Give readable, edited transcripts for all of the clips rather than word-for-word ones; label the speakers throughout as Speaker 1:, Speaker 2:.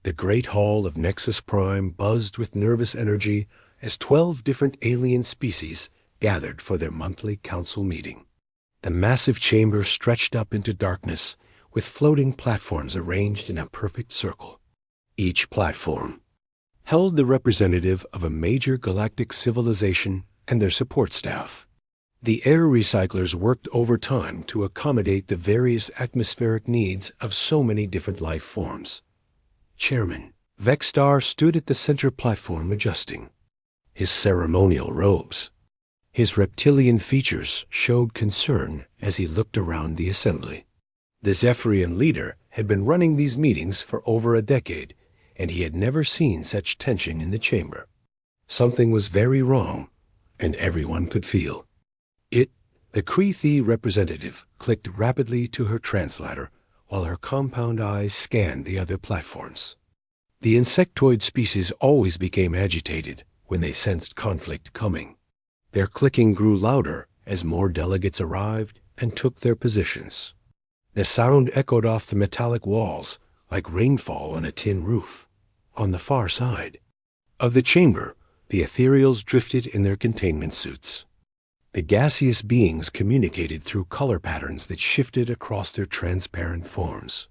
Speaker 1: The great hall of Nexus Prime buzzed with nervous energy as 12 different alien species gathered for their monthly council meeting. The massive chamber stretched up into darkness, with floating platforms arranged in a perfect circle. Each platform held the representative of a major galactic civilization and their support staff. The air recyclers worked overtime to accommodate the various atmospheric needs of so many different life forms. Chairman Vexstar stood at the center platform adjusting his ceremonial robes. His reptilian features showed concern as he looked around the assembly. The Zephyrian leader had been running these meetings for over a decade, and he had never seen such tension in the chamber. Something was very wrong, and everyone could feel it. The Creethee representative clicked rapidly to her translator while her compound eyes scanned the other platforms. The insectoid species always became agitated when they sensed conflict coming. Their clicking grew louder as more delegates arrived and took their positions. The sound echoed off the metallic walls like rainfall on a tin roof. On the far side of the chamber, the ethereals drifted in their containment suits. The gaseous beings communicated through color patterns that shifted across their transparent forms.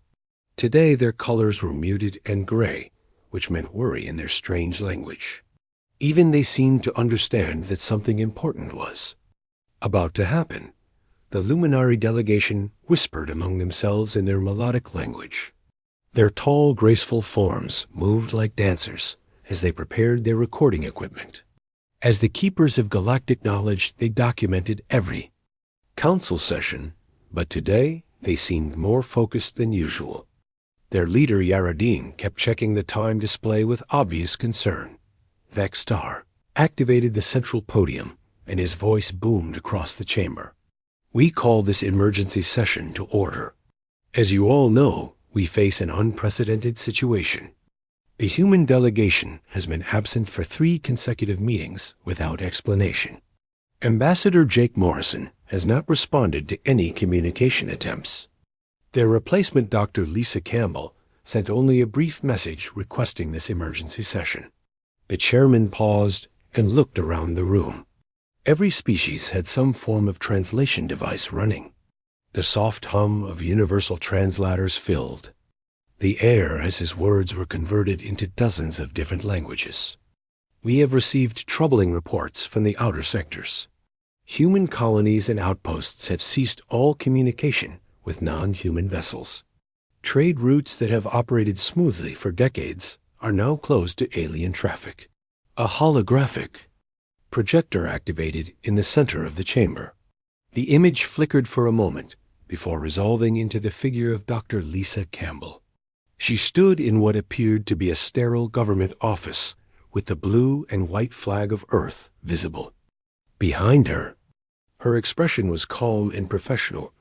Speaker 1: Today their colors were muted and gray, which meant worry in their strange language. Even they seemed to understand that something important was about to happen. The Luminary delegation whispered among themselves in their melodic language. Their tall, graceful forms moved like dancers as they prepared their recording equipment. As the keepers of galactic knowledge, they documented every council session, but today they seemed more focused than usual. Their leader, Yaradin, kept checking the time display with obvious concern. Vexstar activated the central podium, and his voice boomed across the chamber. We call this emergency session to order. As you all know, we face an unprecedented situation. The human delegation has been absent for 3 consecutive meetings without explanation. Ambassador Jake Morrison has not responded to any communication attempts. Their replacement, Dr. Lisa Campbell, sent only a brief message requesting this emergency session. The chairman paused and looked around the room. Every species had some form of translation device running. The soft hum of universal translators filled the air as his words were converted into dozens of different languages. We have received troubling reports from the outer sectors. Human colonies and outposts have ceased all communication with non-human vessels. Trade routes that have operated smoothly for decades are now closed to alien traffic. A holographic projector activated in the center of the chamber. The image flickered for a moment before resolving into the figure of Dr. Lisa Campbell. She stood in what appeared to be a sterile government office with the blue and white flag of Earth visible. Behind her, her expression was calm and professional,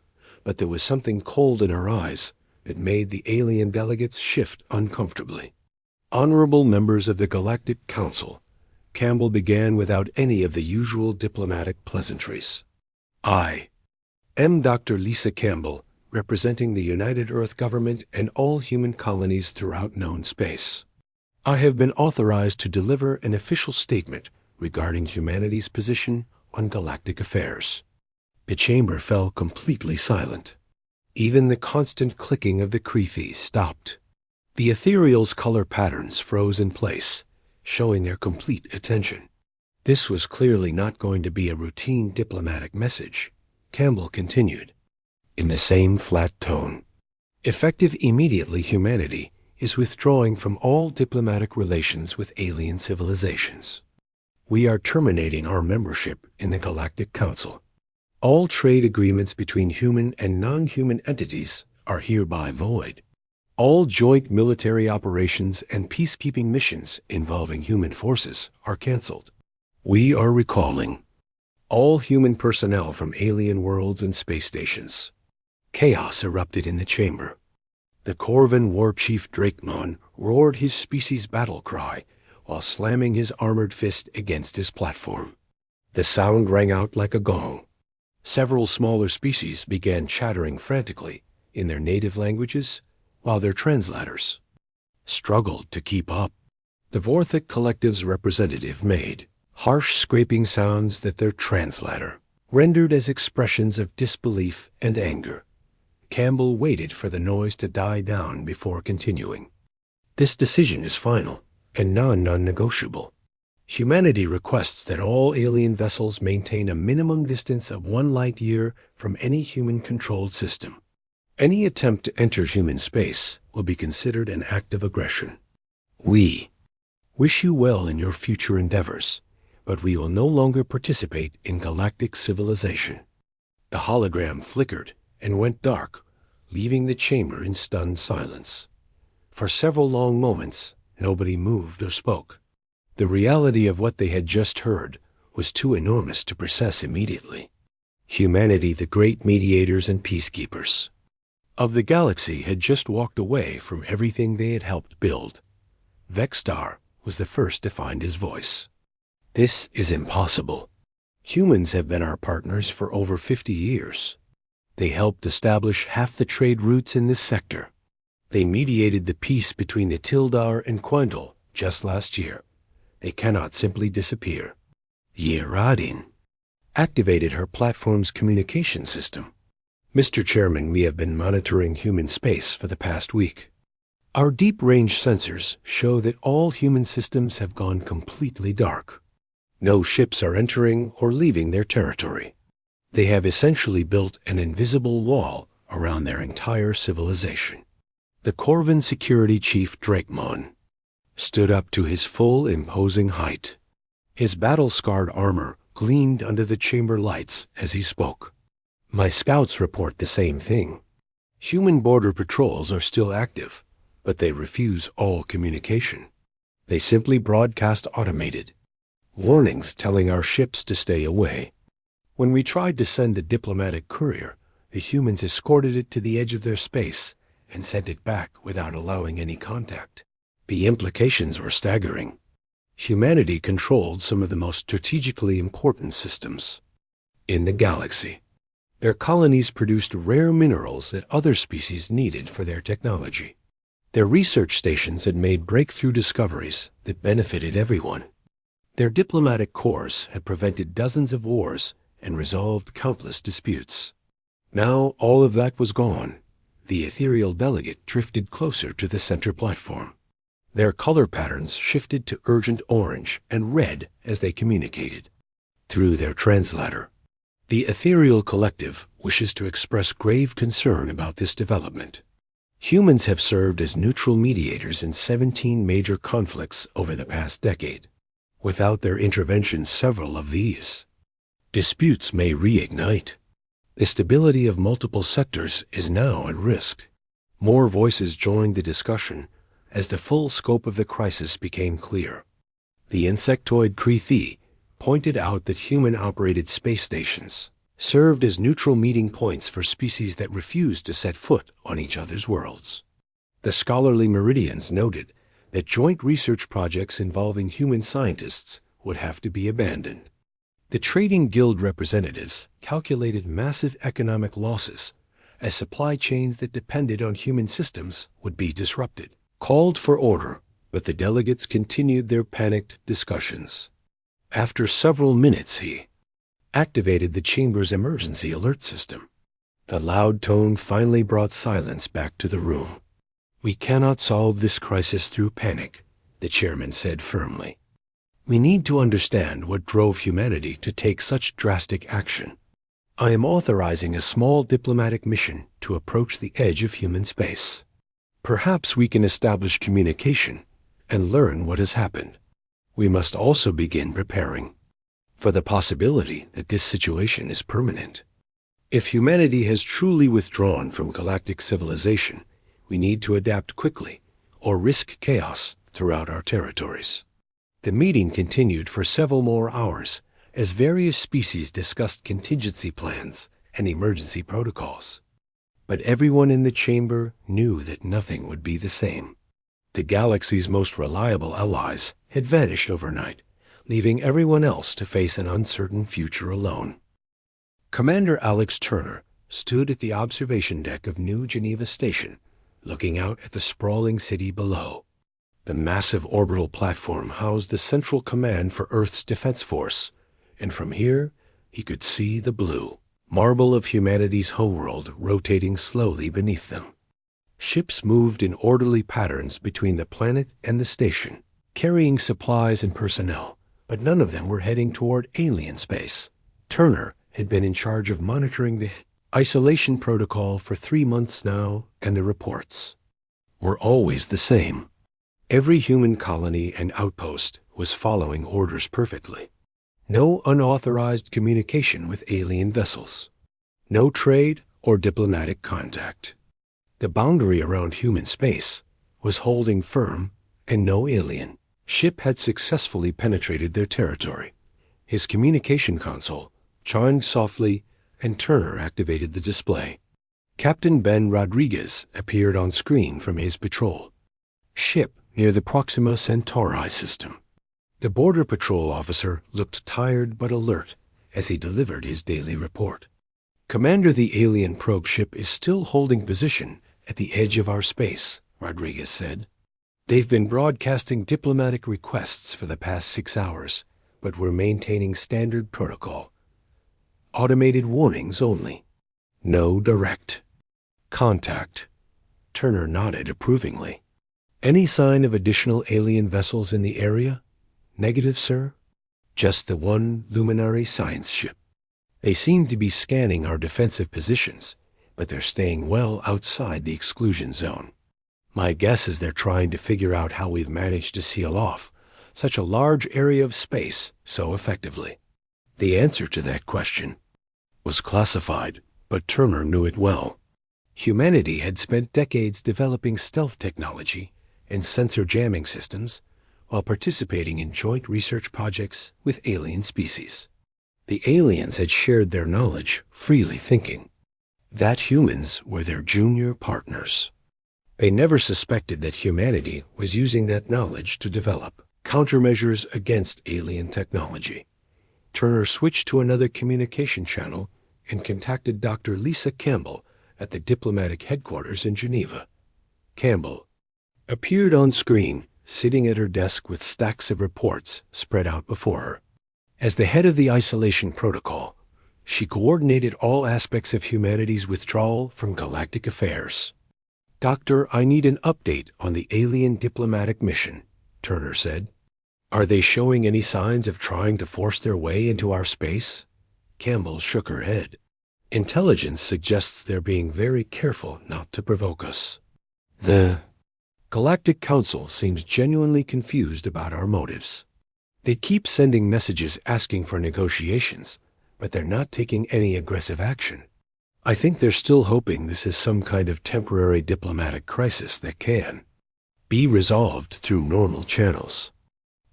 Speaker 1: but there was something cold in her eyes that made the alien delegates shift uncomfortably. Honorable members of the Galactic Council, Campbell began without any of the usual diplomatic pleasantries. I am Dr. Lisa Campbell, representing the United Earth government and all human colonies throughout known space. I have been authorized to deliver an official statement regarding humanity's position on galactic affairs. The chamber fell completely silent. Even the constant clicking of the Creethee stopped. The ethereal's color patterns froze in place, showing their complete attention. This was clearly not going to be a routine diplomatic message. Campbell continued, in the same flat tone. Effective immediately, humanity is withdrawing from all diplomatic relations with alien civilizations. We are terminating our membership in the Galactic Council. All trade agreements between human and non-human entities are hereby void. All joint military operations and peacekeeping missions involving human forces are canceled. We are recalling all human personnel from alien worlds and space stations. Chaos erupted in the chamber. The Corvan war chief Drakemon roared his species' battle cry while slamming his armored fist against his platform. The sound rang out like a gong. Several smaller species began chattering frantically in their native languages, while their translators struggled to keep up. The Vorthic Collective's representative made harsh scraping sounds that their translator rendered as expressions of disbelief and anger. Campbell waited for the noise to die down before continuing. This decision is final and non-negotiable. Humanity requests that all alien vessels maintain a minimum distance of 1 light-year from any human-controlled system. Any attempt to enter human space will be considered an act of aggression. We wish you well in your future endeavors, but we will no longer participate in galactic civilization. The hologram flickered and went dark, leaving the chamber in stunned silence. For several long moments, nobody moved or spoke. The reality of what they had just heard was too enormous to process immediately. Humanity, the great mediators and peacekeepers of the galaxy, had just walked away from everything they had helped build. Vexstar was the first to find his voice. This is impossible. Humans have been our partners for over 50 years. They helped establish half the trade routes in this sector. They mediated the peace between the Tildar and Quendel just last year. They cannot simply disappear. Yeradin activated her platform's communication system. Mr. Chairman, we have been monitoring human space for the past week. Our deep-range sensors show that all human systems have gone completely dark. No ships are entering or leaving their territory. They have essentially built an invisible wall around their entire civilization. The Corvin security chief Drakemon stood up to his full imposing height. His battle-scarred armor gleamed under the chamber lights as he spoke. My scouts report the same thing. Human border patrols are still active, but they refuse all communication. They simply broadcast automated warnings telling our ships to stay away. When we tried to send a diplomatic courier, the humans escorted it to the edge of their space and sent it back without allowing any contact. The implications were staggering. Humanity controlled some of the most strategically important systems in the galaxy. Their colonies produced rare minerals that other species needed for their technology. Their research stations had made breakthrough discoveries that benefited everyone. Their diplomatic corps had prevented dozens of wars and resolved countless disputes. Now all of that was gone. The ethereal delegate drifted closer to the center platform. Their color patterns shifted to urgent orange and red as they communicated through their translator. The ethereal collective wishes to express grave concern about this development. Humans have served as neutral mediators in 17 major conflicts over the past decade. Without their intervention, several of these disputes may reignite. The stability of multiple sectors is now at risk. More voices joined the discussion as the full scope of the crisis became clear. The insectoid Krethi pointed out that human-operated space stations served as neutral meeting points for species that refused to set foot on each other's worlds. The scholarly Meridians noted that joint research projects involving human scientists would have to be abandoned. The trading guild representatives calculated massive economic losses as supply chains that depended on human systems would be disrupted. Called for order, but the delegates continued their panicked discussions. After several minutes, he activated the chamber's emergency alert system. The loud tone finally brought silence back to the room. We cannot solve this crisis through panic, the chairman said firmly. We need to understand what drove humanity to take such drastic action. I am authorizing a small diplomatic mission to approach the edge of human space. Perhaps we can establish communication and learn what has happened. We must also begin preparing for the possibility that this situation is permanent. If humanity has truly withdrawn from galactic civilization, we need to adapt quickly or risk chaos throughout our territories. The meeting continued for several more hours as various species discussed contingency plans and emergency protocols. But everyone in the chamber knew that nothing would be the same. The galaxy's most reliable allies had vanished overnight, leaving everyone else to face an uncertain future alone. Commander Alex Turner stood at the observation deck of New Geneva Station, looking out at the sprawling city below. The massive orbital platform housed the central command for Earth's defense force, and from here he could see the blue marble of humanity's homeworld rotating slowly beneath them. Ships moved in orderly patterns between the planet and the station, carrying supplies and personnel, but none of them were heading toward alien space. Turner had been in charge of monitoring the isolation protocol for 3 months now, and the reports were always the same. Every human colony and outpost was following orders perfectly. No unauthorized communication with alien vessels. No trade or diplomatic contact. The boundary around human space was holding firm, and no alien ship had successfully penetrated their territory. His communication console chimed softly, and Turner activated the display. Captain Ben Rodriguez appeared on screen from his patrol ship near the Proxima Centauri system. The Border Patrol officer looked tired but alert as he delivered his daily report. "Commander, the alien probe ship is still holding position at the edge of our space," Rodriguez said. "They've been broadcasting diplomatic requests for the past 6 hours, but we're maintaining standard protocol. Automated warnings only. No direct contact." Turner nodded approvingly. "Any sign of additional alien vessels in the area?" "Negative, sir. Just the one luminary science ship. They seem to be scanning our defensive positions, but they're staying well outside the exclusion zone. My guess is they're trying to figure out how we've managed to seal off such a large area of space so effectively." The answer to that question was classified, but Turner knew it well. Humanity had spent decades developing stealth technology and sensor jamming systems while participating in joint research projects with alien species. The aliens had shared their knowledge, freely thinking that humans were their junior partners. They never suspected that humanity was using that knowledge to develop countermeasures against alien technology. Turner switched to another communication channel and contacted Dr. Lisa Campbell at the diplomatic headquarters in Geneva. Campbell appeared on screen, sitting at her desk with stacks of reports spread out before her. As the head of the isolation protocol, she coordinated all aspects of humanity's withdrawal from galactic affairs. "Doctor, I need an update on the alien diplomatic mission," Turner said. "Are they showing any signs of trying to force their way into our space?" Campbell shook her head. "Intelligence suggests they're being very careful not to provoke us. The Galactic Council seems genuinely confused about our motives. They keep sending messages asking for negotiations, but they're not taking any aggressive action. I think they're still hoping this is some kind of temporary diplomatic crisis that can be resolved through normal channels."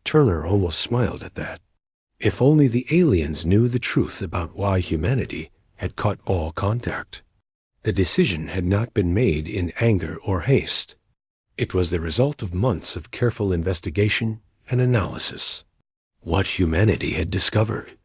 Speaker 1: Turner almost smiled at that. If only the aliens knew the truth about why humanity had cut all contact. The decision had not been made in anger or haste. It was the result of months of careful investigation and analysis. What humanity had discovered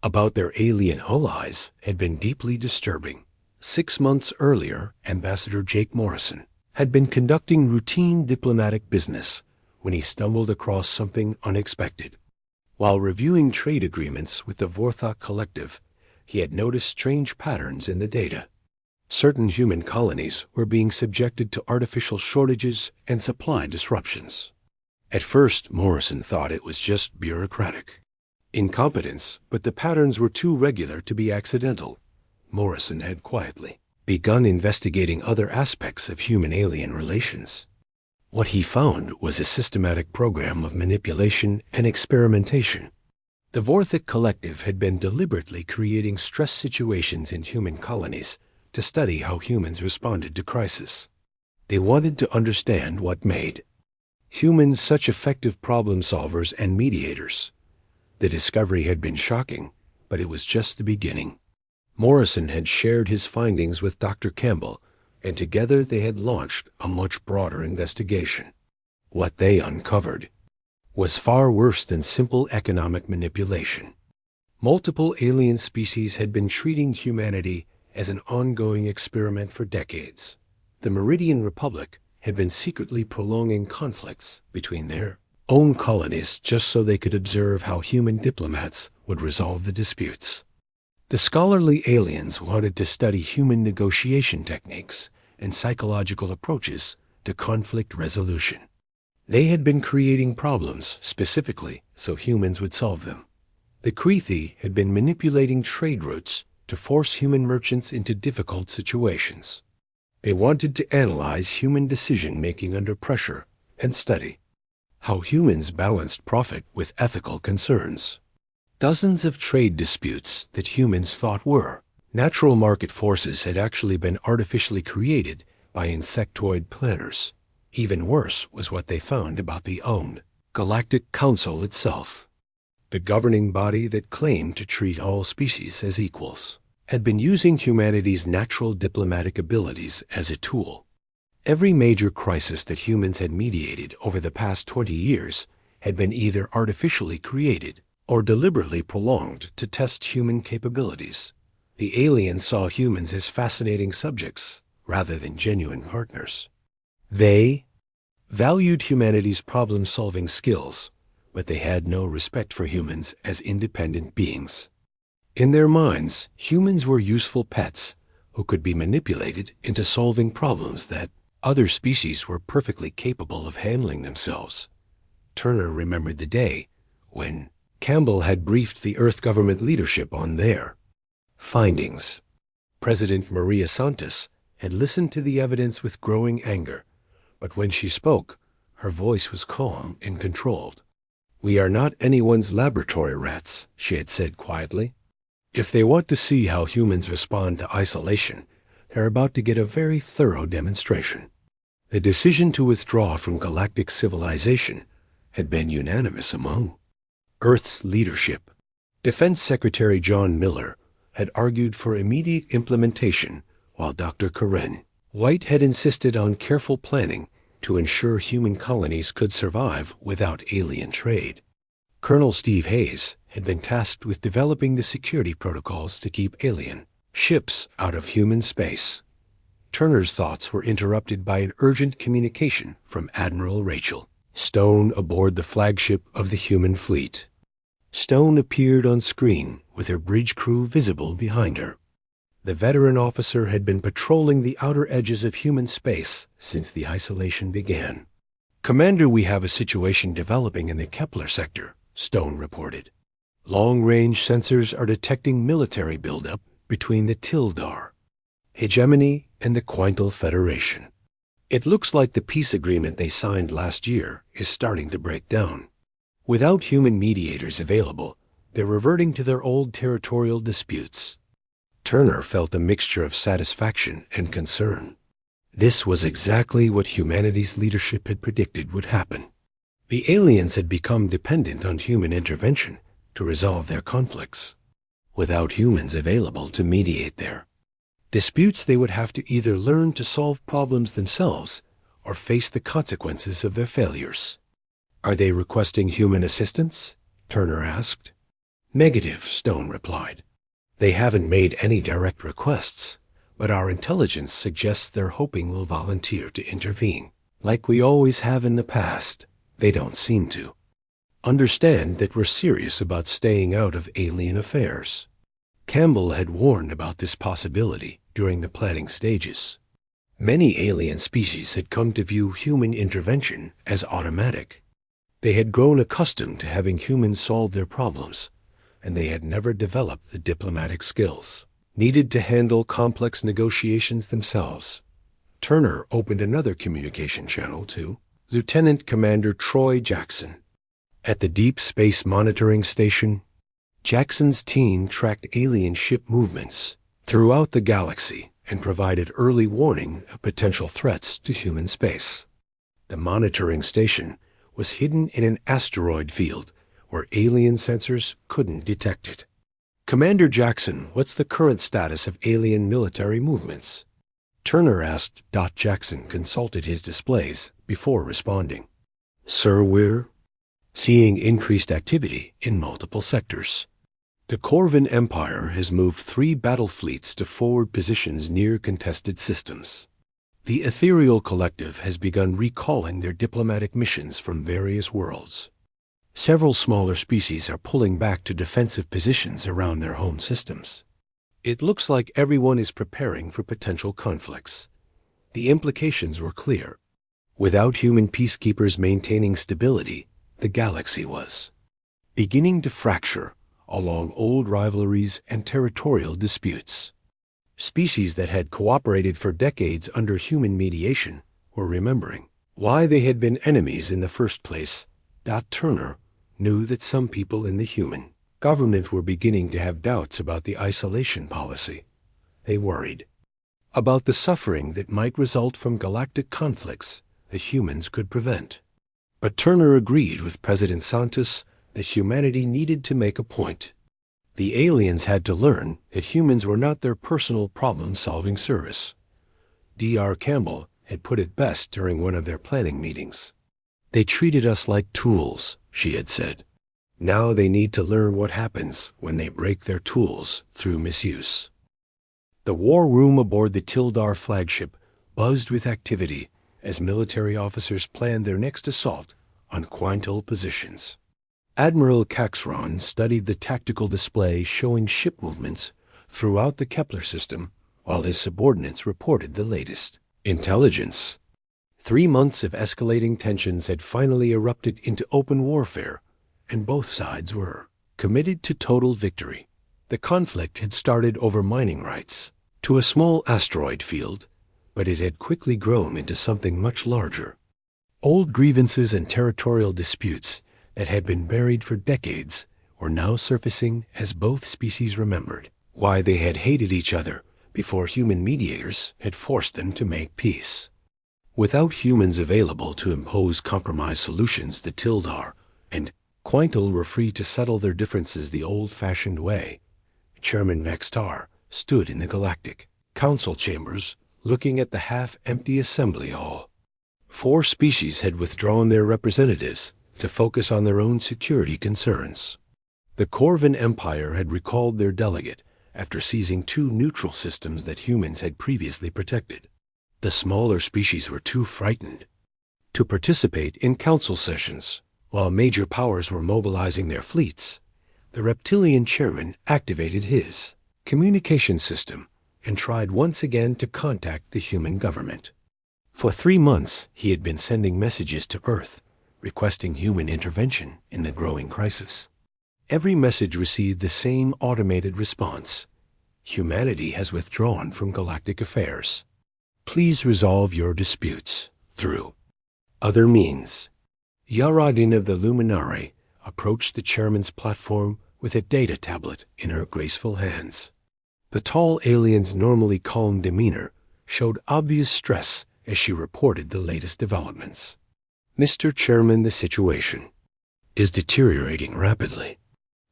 Speaker 1: about their alien allies had been deeply disturbing. 6 months earlier, Ambassador Jake Morrison had been conducting routine diplomatic business when he stumbled across something unexpected. While reviewing trade agreements with the Vorthok Collective, he had noticed strange patterns in the data. Certain human colonies were being subjected to artificial shortages and supply disruptions. At first, Morrison thought it was just bureaucratic incompetence, but the patterns were too regular to be accidental. Morrison had quietly begun investigating other aspects of human-alien relations. What he found was a systematic program of manipulation and experimentation. The Vorthok Collective had been deliberately creating stress situations in human colonies to study how humans responded to crisis. They wanted to understand what made humans such effective problem solvers and mediators. The discovery had been shocking, but it was just the beginning. Morrison had shared his findings with Dr. Campbell, and together they had launched a much broader investigation. What they uncovered was far worse than simple economic manipulation. Multiple alien species had been treating humanity as an ongoing experiment for decades. The Meridian Republic had been secretly prolonging conflicts between their own colonies just so they could observe how human diplomats would resolve the disputes. The scholarly aliens wanted to study human negotiation techniques and psychological approaches to conflict resolution. They had been creating problems specifically so humans would solve them. The Crethi had been manipulating trade routes to force human merchants into difficult situations. They wanted to analyze human decision-making under pressure and study how humans balanced profit with ethical concerns. Dozens of trade disputes that humans thought were natural market forces had actually been artificially created by insectoid planners. Even worse was what they found about the owned Galactic Council itself. The governing body that claimed to treat all species as equals had been using humanity's natural diplomatic abilities as a tool. Every major crisis that humans had mediated over the past 20 years had been either artificially created or deliberately prolonged to test human capabilities. The aliens saw humans as fascinating subjects rather than genuine partners. They valued humanity's problem-solving skills, but they had no respect for humans as independent beings. In their minds, humans were useful pets who could be manipulated into solving problems that other species were perfectly capable of handling themselves. Turner remembered the day when Campbell had briefed the Earth government leadership on their findings. President Maria Santos had listened to the evidence with growing anger, but when she spoke, her voice was calm and controlled. "We are not anyone's laboratory rats," she had said quietly. "If they want to see how humans respond to isolation, they're about to get a very thorough demonstration." The decision to withdraw from galactic civilization had been unanimous among Earth's leadership. Defense Secretary John Miller had argued for immediate implementation, while Dr. Karen White had insisted on careful planning to ensure human colonies could survive without alien trade. Colonel Steve Hayes had been tasked with developing the security protocols to keep alien ships out of human space. Turner's thoughts were interrupted by an urgent communication from Admiral Rachel Stone aboard the flagship of the human fleet. Stone appeared on screen with her bridge crew visible behind her. The veteran officer had been patrolling the outer edges of human space since the isolation began. "Commander, we have a situation developing in the Kepler sector," Stone reported. "Long-range sensors are detecting military buildup between the Tildar hegemony and the Quintal Federation. It looks like the peace agreement they signed last year is starting to break down. Without human mediators available, they're reverting to their old territorial disputes." Turner felt a mixture of satisfaction and concern. This was exactly what humanity's leadership had predicted would happen. The aliens had become dependent on human intervention to resolve their conflicts. Without humans available to mediate their disputes, they would have to either learn to solve problems themselves or face the consequences of their failures. "Are they requesting human assistance?" Turner asked. "Negative," Stone replied. "They haven't made any direct requests, but our intelligence suggests they're hoping we'll volunteer to intervene. Like we always have in the past, they don't seem to understand that we're serious about staying out of alien affairs." Campbell had warned about this possibility during the planning stages. Many alien species had come to view human intervention as automatic. They had grown accustomed to having humans solve their problems, and they had never developed the diplomatic skills needed to handle complex negotiations themselves. Turner opened another communication channel to Lieutenant Commander Troy Jackson. At the Deep Space Monitoring Station, Jackson's team tracked alien ship movements throughout the galaxy and provided early warning of potential threats to human space. The monitoring station was hidden in an asteroid field where alien sensors couldn't detect it. "Commander Jackson, what's the current status of alien military movements?" Turner asked. Jackson consulted his displays before responding. "Sir, we're seeing increased activity in multiple sectors. The Corvin Empire has moved 3 battle fleets to forward positions near contested systems. The Ethereal Collective has begun recalling their diplomatic missions from various worlds. Several smaller species are pulling back to defensive positions around their home systems. It looks like everyone is preparing for potential conflicts. The implications were clear. Without human peacekeepers maintaining stability, the galaxy was beginning to fracture along old rivalries and territorial disputes. Species that had cooperated for decades under human mediation were remembering why they had been enemies in the first place. Turner knew that some people in the human government were beginning to have doubts about the isolation policy. They worried about the suffering that might result from galactic conflicts that humans could prevent. But Turner agreed with President Santos that humanity needed to make a point. The aliens had to learn that humans were not their personal problem-solving service. D.R. Campbell had put it best during one of their planning meetings. They treated us like tools, she had said. Now they need to learn what happens when they break their tools through misuse. The war room aboard the Tildar flagship buzzed with activity as military officers planned their next assault on Quintal positions. Admiral Caxron studied the tactical display showing ship movements throughout the Kepler system, while his subordinates reported the latest intelligence. 3 months of escalating tensions had finally erupted into open warfare, and both sides were committed to total victory. The conflict had started over mining rights to a small asteroid field, but it had quickly grown into something much larger. Old grievances and territorial disputes that had been buried for decades were now surfacing as both species remembered why they had hated each other before human mediators had forced them to make peace. Without humans available to impose compromise solutions, the Tildar and Quintal were free to settle their differences the old-fashioned way. Chairman Vextar stood in the Galactic Council chambers looking at the half-empty assembly hall. 4 species had withdrawn their representatives to focus on their own security concerns. The Corvin Empire had recalled their delegate after seizing 2 neutral systems that humans had previously protected. The smaller species were too frightened to participate in council sessions. While major powers were mobilizing their fleets, the reptilian chairman activated his communication system and tried once again to contact the human government. For 3 months, he had been sending messages to Earth, requesting human intervention in the growing crisis. Every message received the same automated response. Humanity has withdrawn from galactic affairs. Please resolve your disputes through other means. Yaradin of the Luminare approached the chairman's platform with a data tablet in her graceful hands. The tall alien's normally calm demeanor showed obvious stress as she reported the latest developments. Mr. Chairman, the situation is deteriorating rapidly.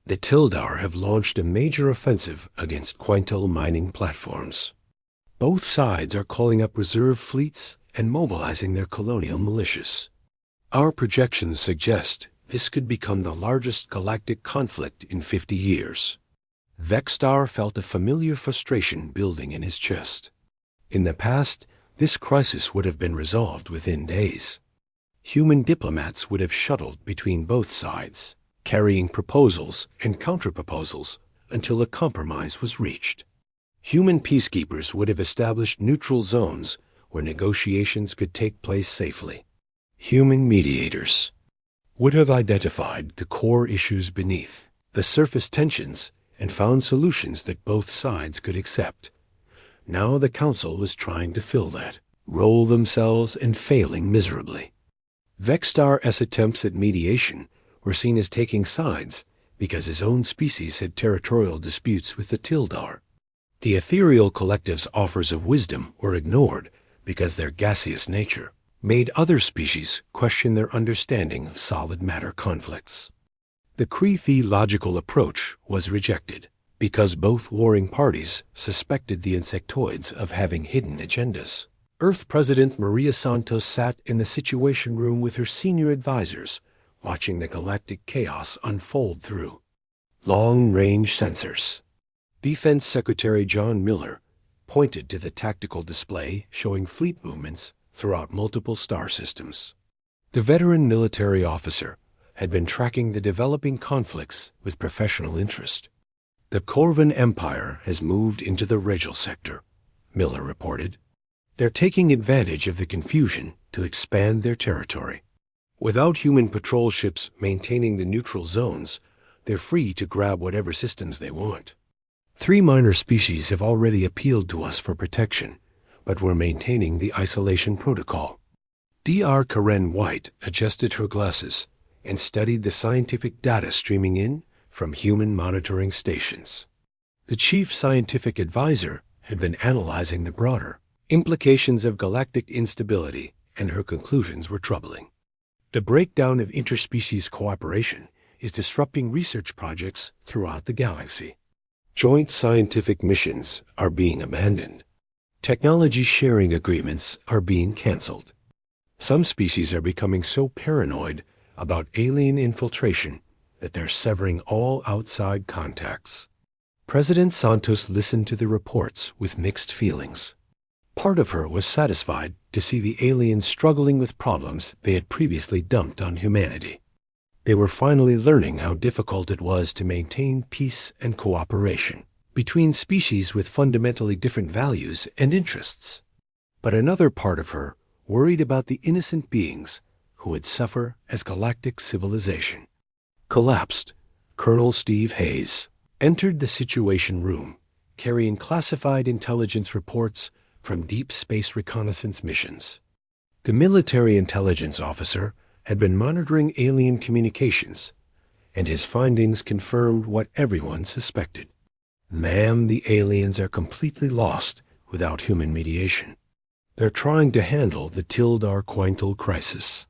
Speaker 1: The Tildar have launched a major offensive against Quintal mining platforms. Both sides are calling up reserve fleets and mobilizing their colonial militias. Our projections suggest this could become the largest galactic conflict in 50 years. Vextar felt a familiar frustration building in his chest. In the past, this crisis would have been resolved within days. Human diplomats would have shuttled between both sides, carrying proposals and counterproposals until a compromise was reached. Human peacekeepers would have established neutral zones where negotiations could take place safely. Human mediators would have identified the core issues beneath the surface tensions and found solutions that both sides could accept. Now the Council was trying to fill that role themselves and failing miserably. Vextar's attempts at mediation were seen as taking sides because his own species had territorial disputes with the Tildar. The ethereal collective's offers of wisdom were ignored because their gaseous nature made other species question their understanding of solid matter conflicts. The Kree logical approach was rejected because both warring parties suspected the insectoids of having hidden agendas. Earth President Maria Santos sat in the Situation Room with her senior advisors, watching the galactic chaos unfold through long-range sensors. Defense Secretary John Miller pointed to the tactical display showing fleet movements throughout multiple star systems. The veteran military officer had been tracking the developing conflicts with professional interest. The Corvan Empire has moved into the Regil sector, Miller reported. They're taking advantage of the confusion to expand their territory. Without human patrol ships maintaining the neutral zones, they're free to grab whatever systems they want. 3 minor species have already appealed to us for protection, but we're maintaining the isolation protocol. Dr. Karen White adjusted her glasses and studied the scientific data streaming in from human monitoring stations. The chief scientific advisor had been analyzing the broader implications of galactic instability, and her conclusions were troubling. The breakdown of interspecies cooperation is disrupting research projects throughout the galaxy. Joint scientific missions are being abandoned. Technology sharing agreements are being canceled. Some species are becoming so paranoid about alien infiltration that they're severing all outside contacts. President Santos listened to the reports with mixed feelings. Part of her was satisfied to see the aliens struggling with problems they had previously dumped on humanity. They were finally learning how difficult it was to maintain peace and cooperation between species with fundamentally different values and interests. But another part of her worried about the innocent beings who would suffer as galactic civilization collapsed. Colonel Steve Hayes entered the Situation Room, carrying classified intelligence reports from deep space reconnaissance missions. The military intelligence officer had been monitoring alien communications, and his findings confirmed what everyone suspected. Ma'am, the aliens are completely lost without human mediation. They're trying to handle the Tildar Quintal crisis,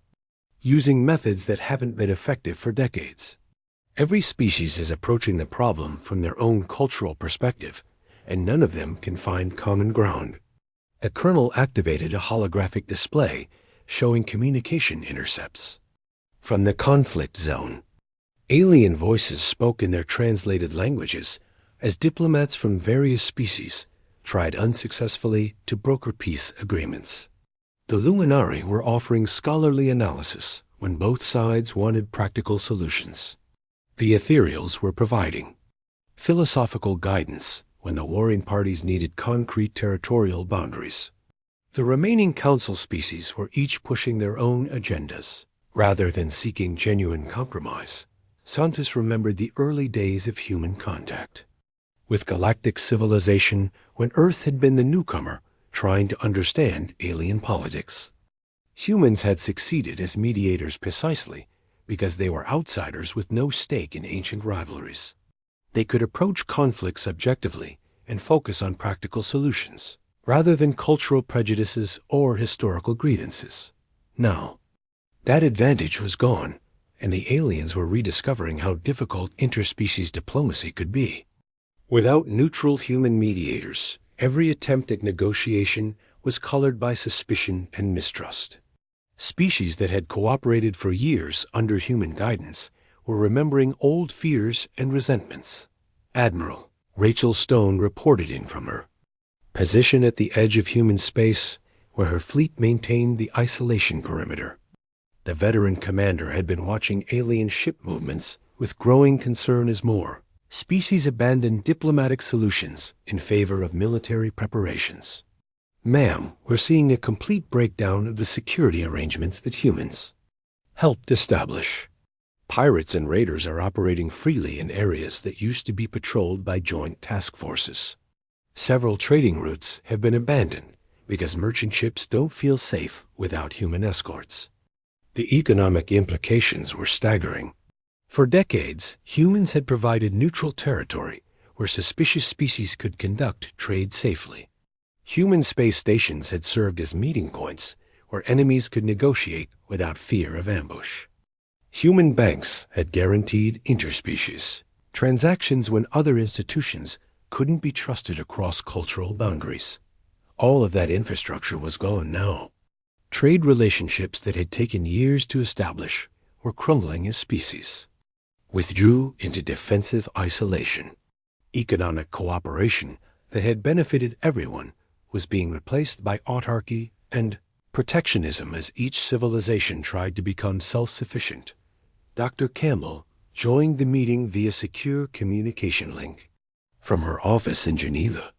Speaker 1: using methods that haven't been effective for decades. Every species is approaching the problem from their own cultural perspective, and none of them can find common ground. A colonel activated a holographic display showing communication intercepts. From the conflict zone, alien voices spoke in their translated languages as diplomats from various species tried unsuccessfully to broker peace agreements. The Luminari were offering scholarly analysis when both sides wanted practical solutions. The Ethereals were providing philosophical guidance when the warring parties needed concrete territorial boundaries. The remaining council species were each pushing their own agendas. Rather than seeking genuine compromise, Santos remembered the early days of human contact with galactic civilization when Earth had been the newcomer trying to understand alien politics. Humans had succeeded as mediators precisely because they were outsiders with no stake in ancient rivalries. They could approach conflicts objectively and focus on practical solutions, rather than cultural prejudices or historical grievances. Now, that advantage was gone, and the aliens were rediscovering how difficult interspecies diplomacy could be. Without neutral human mediators, every attempt at negotiation was colored by suspicion and mistrust. Species that had cooperated for years under human guidance were remembering old fears and resentments. Admiral Rachel Stone reported in from her position at the edge of human space, where her fleet maintained the isolation perimeter. The veteran commander had been watching alien ship movements with growing concern as more species abandoned diplomatic solutions in favor of military preparations. Ma'am, we're seeing a complete breakdown of the security arrangements that humans helped establish. Pirates and raiders are operating freely in areas that used to be patrolled by joint task forces. Several trading routes have been abandoned because merchant ships don't feel safe without human escorts. The economic implications were staggering. For decades, humans had provided neutral territory where suspicious species could conduct trade safely. Human space stations had served as meeting points where enemies could negotiate without fear of ambush. Human banks had guaranteed interspecies transactions when other institutions couldn't be trusted across cultural boundaries. All of that infrastructure was gone now. Trade relationships that had taken years to establish were crumbling as species withdrew into defensive isolation. Economic cooperation that had benefited everyone was being replaced by autarky and protectionism as each civilization tried to become self-sufficient. Dr. Campbell joined the meeting via secure communication link from her office in Geneva.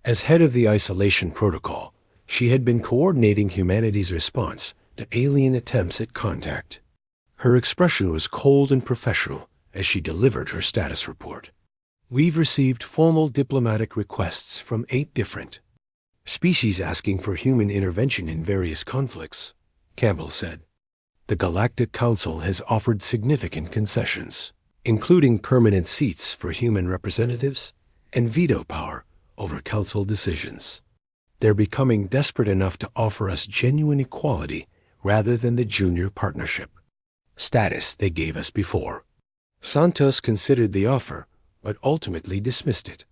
Speaker 1: As head of the isolation protocol, she had been coordinating humanity's response to alien attempts at contact. Her expression was cold and professional as she delivered her status report. "We've received formal diplomatic requests from 8 different species asking for human intervention in various conflicts," Campbell said. "The Galactic Council has offered significant concessions, including permanent seats for human representatives and veto power over council decisions. They're becoming desperate enough to offer us genuine equality rather than the junior partnership status they gave us before." Santos considered the offer, but ultimately dismissed it.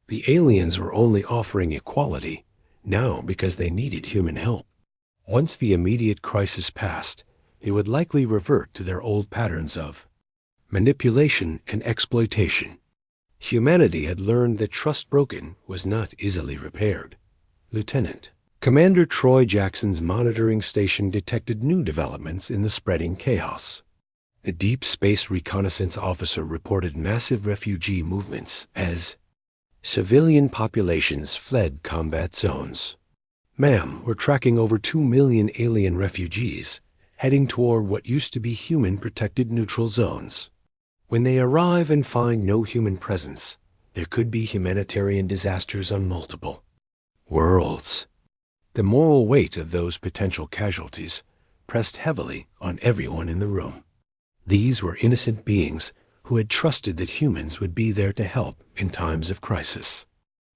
Speaker 1: The aliens were only offering equality now because they needed human help. Once the immediate crisis passed, they would likely revert to their old patterns of manipulation and exploitation. Humanity had learned that trust broken was not easily repaired. Lieutenant Commander Troy Jackson's monitoring station detected new developments in the spreading chaos. The Deep Space Reconnaissance Officer reported massive refugee movements as civilian populations fled combat zones. "Ma'am, we're tracking over 2 million alien refugees heading toward what used to be human-protected neutral zones. When they arrive and find no human presence, there could be humanitarian disasters on multiple worlds." The moral weight of those potential casualties pressed heavily on everyone in the room. These were innocent beings who had trusted that humans would be there to help in times of crisis.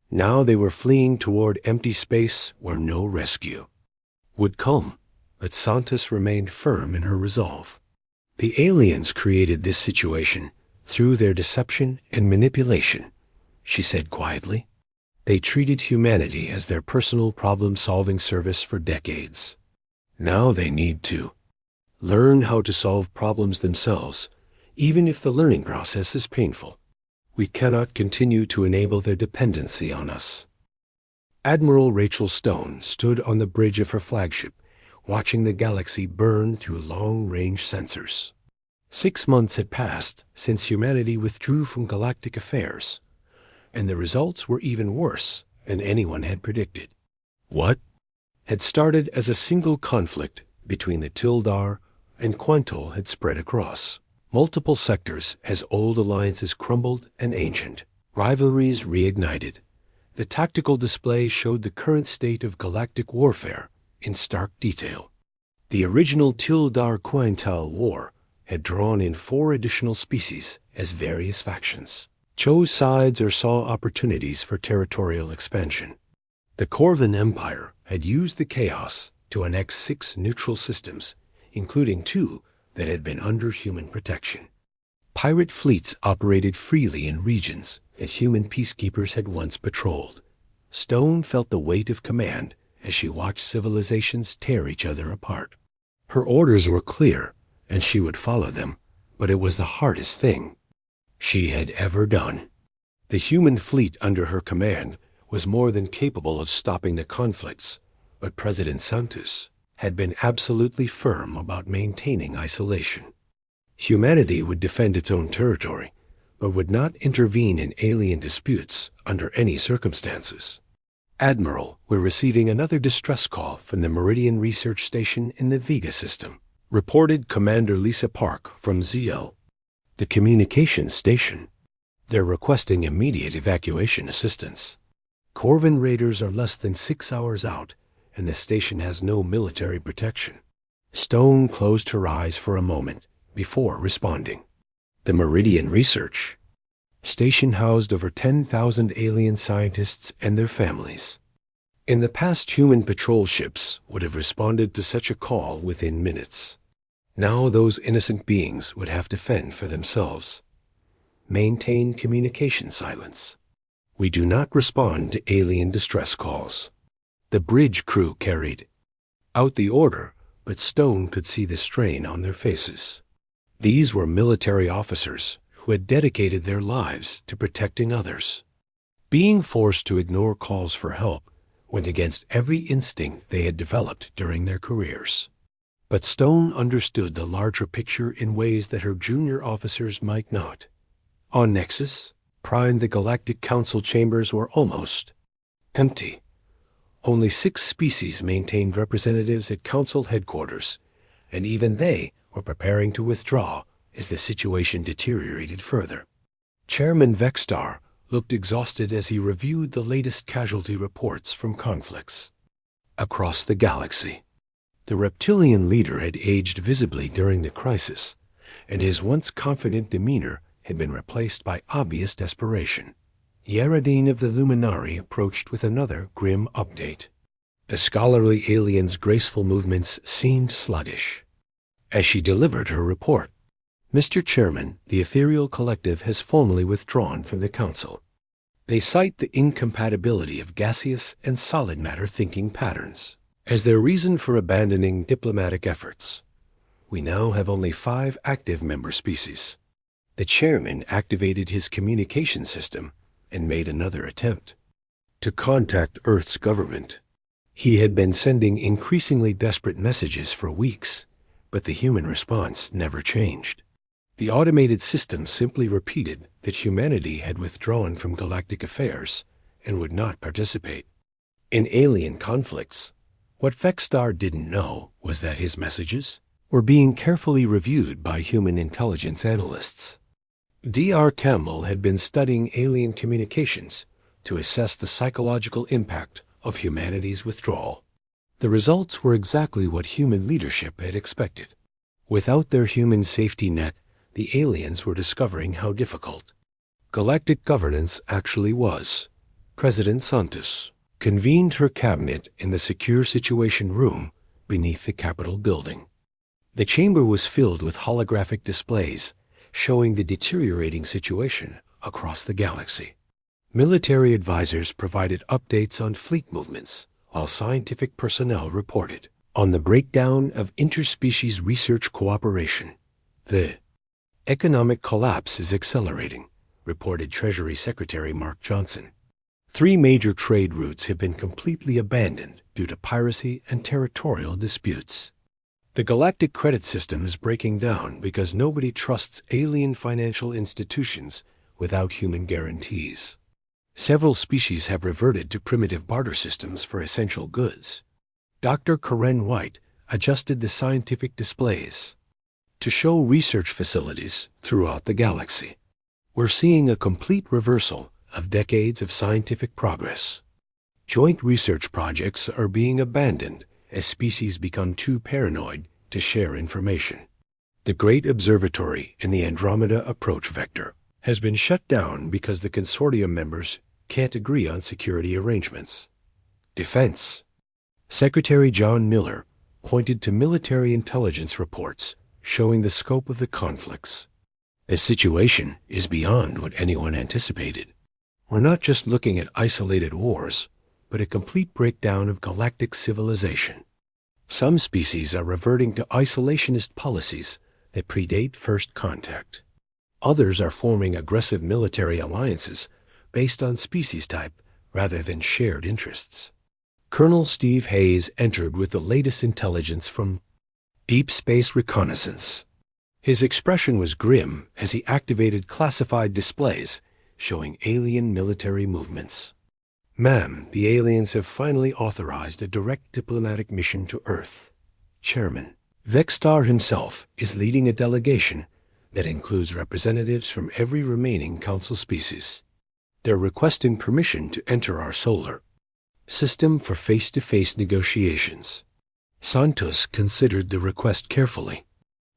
Speaker 1: Now they were fleeing toward empty space where no rescue would come, but Santos remained firm in her resolve. "The aliens created this situation through their deception and manipulation," she said quietly. "They treated humanity as their personal problem-solving service for decades. Now they need to learn how to solve problems themselves, even if the learning process is painful. We cannot continue to enable their dependency on us." Admiral Rachel Stone stood on the bridge of her flagship, watching the galaxy burn through long-range sensors. 6 months had passed since humanity withdrew from galactic affairs, and the results were even worse than anyone had predicted. What had started as a single conflict between the Tildar and Quantal had spread across multiple sectors as old alliances crumbled and ancient rivalries reignited. The tactical display showed the current state of galactic warfare in stark detail. The original Tildar-Quantal War had drawn in 4 additional species as various factions chose sides or saw opportunities for territorial expansion. The Corvan Empire had used the chaos to annex 6 neutral systems, including 2 that had been under human protection. Pirate fleets operated freely in regions that human peacekeepers had once patrolled. Stone felt the weight of command as she watched civilizations tear each other apart. Her orders were clear, and she would follow them, but it was the hardest thing she had ever done. The human fleet under her command was more than capable of stopping the conflicts, but President Santos had been absolutely firm about maintaining isolation. Humanity would defend its own territory, but would not intervene in alien disputes under any circumstances. "Admiral, we're receiving another distress call from the Meridian Research Station in the Vega system," reported Commander Lisa Park from ZL, the communications station. "They're requesting immediate evacuation assistance. Corvan raiders are less than 6 hours out, and the station has no military protection." Stone closed her eyes for a moment before responding. The Meridian Research Station housed over 10,000 alien scientists and their families. In the past, human patrol ships would have responded to such a call within minutes. Now those innocent beings would have to fend for themselves. Maintain communication silence. We do not respond to alien distress calls. The bridge crew carried out the order, but Stone could see the strain on their faces. These were military officers who had dedicated their lives to protecting others. Being forced to ignore calls for help went against every instinct they had developed during their careers. But Stone understood the larger picture in ways that her junior officers might not. On Nexus, Prime, the Galactic Council chambers were almost empty. Only 6 species maintained representatives at Council headquarters, and even they were preparing to withdraw as the situation deteriorated further. Chairman Vexstar looked exhausted as he reviewed the latest casualty reports from conflicts across the galaxy. The reptilian leader had aged visibly during the crisis, and his once confident demeanor had been replaced by obvious desperation. Yaradine of the Luminari approached with another grim update. The scholarly alien's graceful movements seemed sluggish. As she delivered her report, Mr. Chairman, the Ethereal Collective has formally withdrawn from the Council. They cite the incompatibility of gaseous and solid matter thinking patterns as their reason for abandoning diplomatic efforts. We now have only 5 active member species. The chairman activated his communication system and made another attempt to contact Earth's government. He had been sending increasingly desperate messages for weeks, but the human response never changed. The automated system simply repeated that humanity had withdrawn from galactic affairs and would not participate in alien conflicts. What Vexstar didn't know was that his messages were being carefully reviewed by human intelligence analysts. Dr. Campbell had been studying alien communications to assess the psychological impact of humanity's withdrawal. The results were exactly what human leadership had expected. Without their human safety net, the aliens were discovering how difficult galactic governance actually was. President Santos convened her cabinet in the secure situation room beneath the Capitol building. The chamber was filled with holographic displays showing the deteriorating situation across the galaxy. Military advisors provided updates on fleet movements, while scientific personnel reported on the breakdown of interspecies research cooperation. The economic collapse is accelerating, reported Treasury Secretary Mark Johnson. 3 major trade routes have been completely abandoned due to piracy and territorial disputes. The galactic credit system is breaking down because nobody trusts alien financial institutions without human guarantees. Several species have reverted to primitive barter systems for essential goods. Dr. Karen White adjusted the scientific displays to show research facilities throughout the galaxy. We're seeing a complete reversal of decades of scientific progress. Joint research projects are being abandoned as species become too paranoid to share information. The Great Observatory in the Andromeda Approach Vector has been shut down because the consortium members can't agree on security arrangements. Defense. Secretary John Miller pointed to military intelligence reports showing the scope of the conflicts. The situation is beyond what anyone anticipated. We're not just looking at isolated wars, but a complete breakdown of galactic civilization. Some species are reverting to isolationist policies that predate first contact. Others are forming aggressive military alliances based on species type rather than shared interests. Colonel Steve Hayes entered with the latest intelligence from Deep Space Reconnaissance. His expression was grim as he activated classified displays showing alien military movements. Ma'am, the aliens have finally authorized a direct diplomatic mission to Earth. Chairman, Vexstar himself is leading a delegation that includes representatives from every remaining Council species. They're requesting permission to enter our solar system for face-to-face negotiations. Santos considered the request carefully.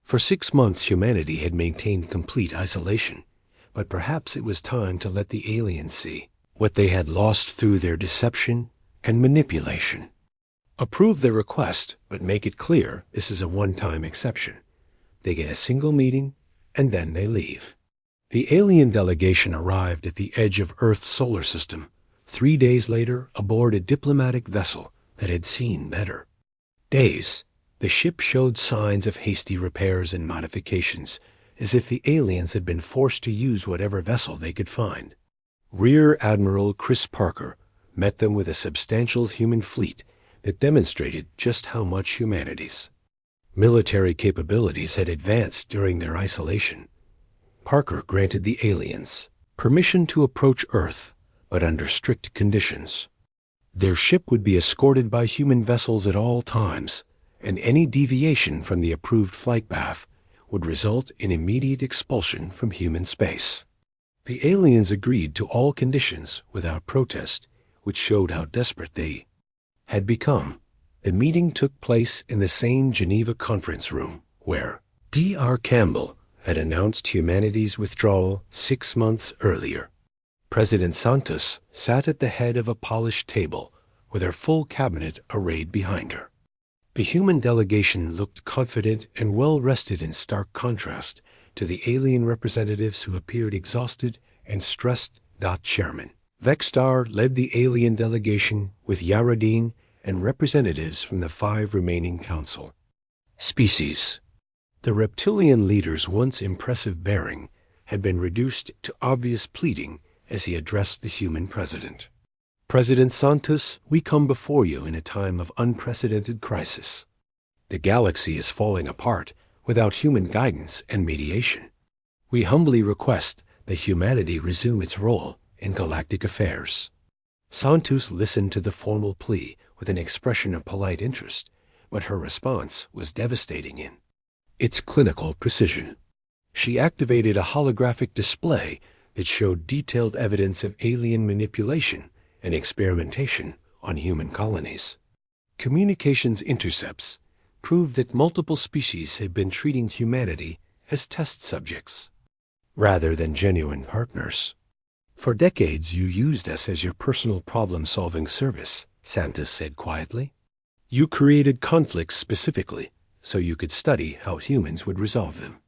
Speaker 1: For 6 months, humanity had maintained complete isolation, but perhaps it was time to let the aliens see what they had lost through their deception and manipulation. Approve their request, but make it clear this is a one-time exception. They get a single meeting, and then they leave. The alien delegation arrived at the edge of Earth's solar system 3 days later aboard a diplomatic vessel that had seen better days. The ship showed signs of hasty repairs and modifications, as if the aliens had been forced to use whatever vessel they could find. Rear Admiral Chris Parker met them with a substantial human fleet that demonstrated just how much humanity's military capabilities had advanced during their isolation. Parker granted the aliens permission to approach Earth, but under strict conditions. Their ship would be escorted by human vessels at all times, and any deviation from the approved flight path would result in immediate expulsion from human space. The aliens agreed to all conditions without protest, which showed how desperate they had become. The meeting took place in the same Geneva conference room where D.R. Campbell had announced humanity's withdrawal 6 months earlier. President Santos sat at the head of a polished table with her full cabinet arrayed behind her. The human delegation looked confident and well-rested in stark contrast to the alien representatives who appeared exhausted and stressed. Chairman Vextar led the alien delegation with Yaradin and representatives from the 5 remaining council species. The reptilian leader's once impressive bearing had been reduced to obvious pleading as he addressed the human president. President Santos, we come before you in a time of unprecedented crisis. The galaxy is falling apart without human guidance and mediation. We humbly request that humanity resume its role in galactic affairs. Santos listened to the formal plea with an expression of polite interest, but her response was devastating in its clinical precision. She activated a holographic display that showed detailed evidence of alien manipulation and experimentation on human colonies. Communications intercepts proved that multiple species had been treating humanity as test subjects rather than genuine partners. For decades you used us as your personal problem-solving service, Santos said quietly. You created conflicts specifically so you could study how humans would resolve them.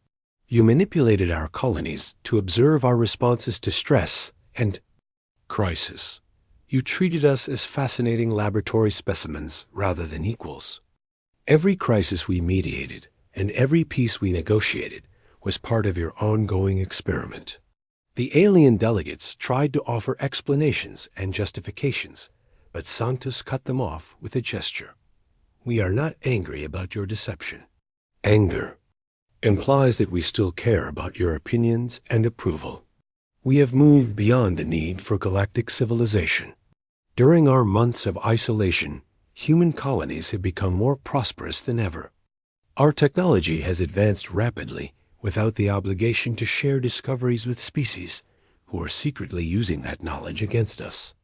Speaker 1: You manipulated our colonies to observe our responses to stress and crisis. You treated us as fascinating laboratory specimens rather than equals. Every crisis we mediated and every peace we negotiated was part of your ongoing experiment. The alien delegates tried to offer explanations and justifications, but Santos cut them off with a gesture. We are not angry about your deception. Anger implies that we still care about your opinions and approval. We have moved beyond the need for galactic civilization. During our months of isolation, human colonies have become more prosperous than ever. Our technology has advanced rapidly without the obligation to share discoveries with species who are secretly using that knowledge against us.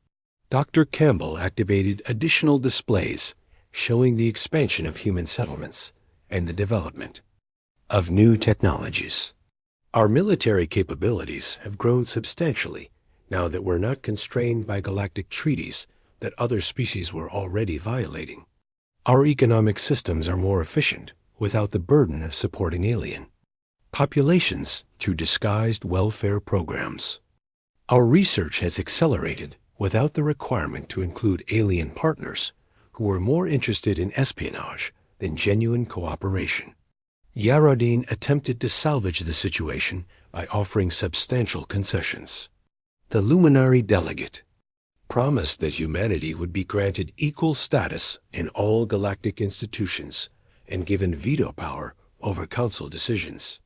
Speaker 1: Dr. Campbell activated additional displays showing the expansion of human settlements and the development of new technologies. Our military capabilities have grown substantially now that we're not constrained by galactic treaties that other species were already violating. Our economic systems are more efficient without the burden of supporting alien populations through disguised welfare programs. Our research has accelerated without the requirement to include alien partners who are more interested in espionage than genuine cooperation. Yaradin attempted to salvage the situation by offering substantial concessions. The luminary delegate promised that humanity would be granted equal status in all galactic institutions and given veto power over council decisions.